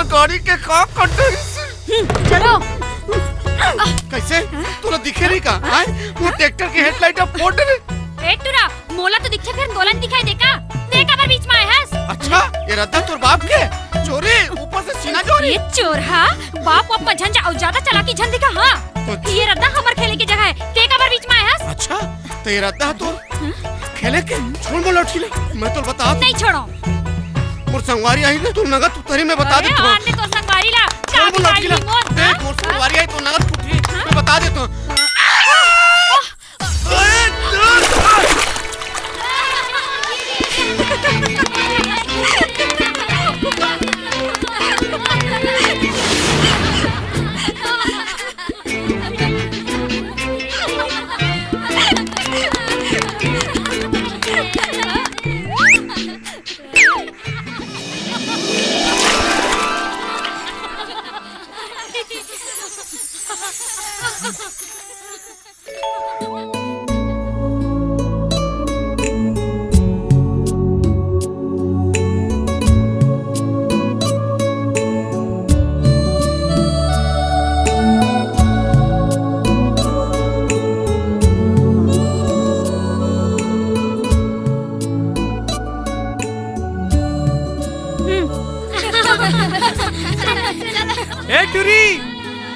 हमार गाड़ी के का कंट्रोल चलो। कैसे तोला दिखे नहीं का हां वो ट्रैक्टर की हेडलाइट अब फोड़ दे। ए टुरा मोला तो दिखे फिर दोलन दिखाई देका देख अबर बीच में है। अच्छा ये रद्दा तोर बाप के चोरी ऊपर से सीना चोरी। ये चोर हा बाप वाप झंझा और ज्यादा चलाकी झन दिखा हां ये रद्दा हमार खेले की जगह है देख अबर बीच में है। अच्छा तो ये रद्दा तो खेले के छोड़ मो लौट ले मैं तो बता नहीं छोड़ो मोर संगवारी आई तू नगद उतरी में बता दे तू आने तो संगवारी ला चाबी गाड़ी मोर देख मोर संगवारी आई तो नगद उतरी मैं बता दे तू।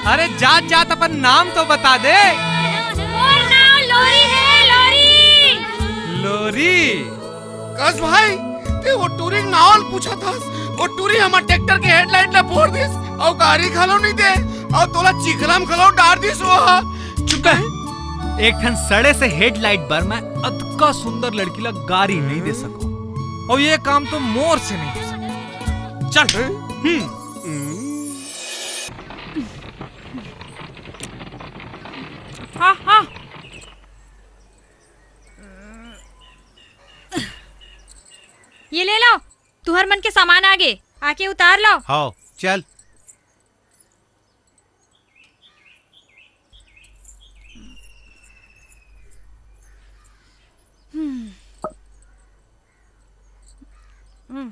अरे जात जात अपन नाम तो बता दे। और नाम लोरी है लोरी। लोरी कस भाई ते वो टूरिंग नावल पूछा था वो टूरी हमार ट्रैक्टर के हेडलाइट ला फोड़ दिस और गाड़ी खलो नहीं दे और तोला चिखलाम खलो डार दिस वो चुप है। एक ठन सड़े से हेडलाइट बर मैं अतका सुंदर लड़की ला गाड़ी नहीं दे सको और ये काम तो मोर से नहीं हो सकता। चल हाँ हाँ ये ले लो तुहर मन के सामान आगे आके उतार लो। हाँ चल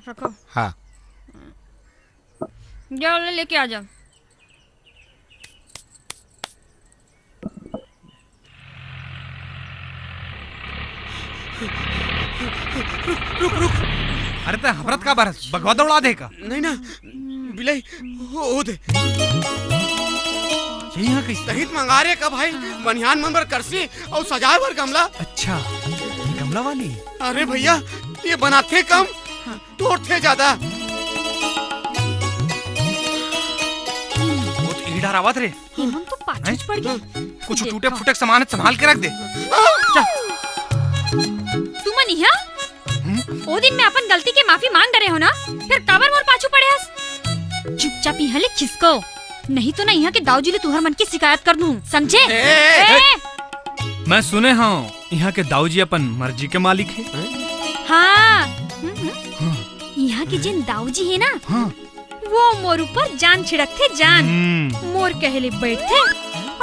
रखो। हाँ जाओ लेके आ जाओ। रुक रुक अरे ते हफरत का बरस भगवा दौड़ा दे का नहीं ना बिलाई हो दे यहाँ कैसे सहित मंगा रे का भाई बनियान मन पर करसी और सजाए भर गमला। अच्छा ये गमला वाली। अरे भैया ये बनाते कम तोड़ते ज्यादा। बहुत ईडा आवाज रे हम तो पाछू पड़ गए। कुछ टूटे फूटे सामान संभाल के रख दे। तुम निहा ओ दिन में अपन गलती के माफी मांग रहे हो ना फिर काबर मोर पाछू पड़े हस। चुपचाप यहाँ ले खिसको नहीं तो ना यहाँ के दाऊजी ले तुहर मन की शिकायत कर दूं समझे। मैं सुने हाँ यहाँ के दाऊजी अपन मर्जी के मालिक है। हाँ यहाँ के जिन दाऊजी है ना हाँ वो मोर ऊपर जान छिड़कते जान मोर कहले बैठते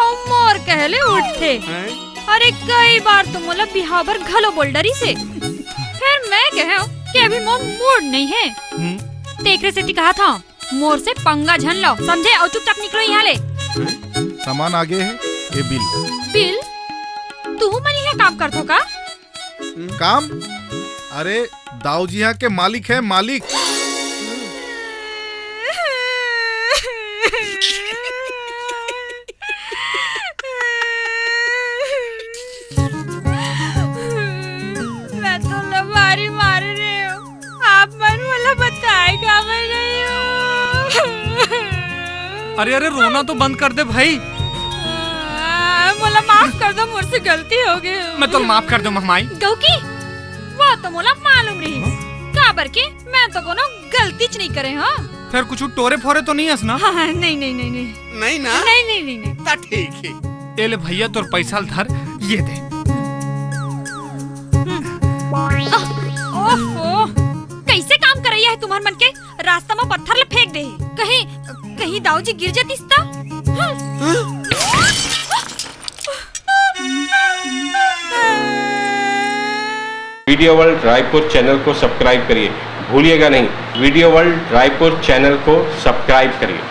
और मोर कहले उठते। अरे कई बार तो मोला बिहावर घलो बोल डरी से फिर मैं कहो कि अभी मोर मूड नहीं है तेकरे से कहा था मोर से पंगा झन लो समझे और चुपचाप निकलो यहाँ ले। सामान आगे है ये बिल। बिल तू मनी है काम करतो का काम? अरे दाऊजी यहाँ के मालिक है मालिक। मैं तो लबारी मार रही हूँ आप मन वाला बताएगा मैं नहीं हूँ। अरे अरे रोना तो बंद कर दे भाई। मोला माफ कर दो मुझसे गलती हो गई। मैं तो माफ कर दूं माई। गौकी वो तो मोला मालूम रही काबर के मैं तो कोनो गलती च नहीं करे हाँ। फिर कुछ टोरे फोरे तो नहीं हंस ना। हाँ, नहीं नहीं नहीं नहीं नहीं ना नहीं नहीं नहीं नहीं ता ठीक है। ये ले भैया तोर पैसा धर ये दे। ओहो कैसे काम कर रही है तुम्हार मन के रास्ता में पत्थर ले फेंक दे कहीं कहीं दाऊजी गिर जाती इसता। वीडियो वर्ल्ड रायपुर चैनल को सब्सक्राइब करिए, भूलिएगा नहीं, वीडियो वर्ल्ड रायपुर चैनल को सब्सक्राइब करिए।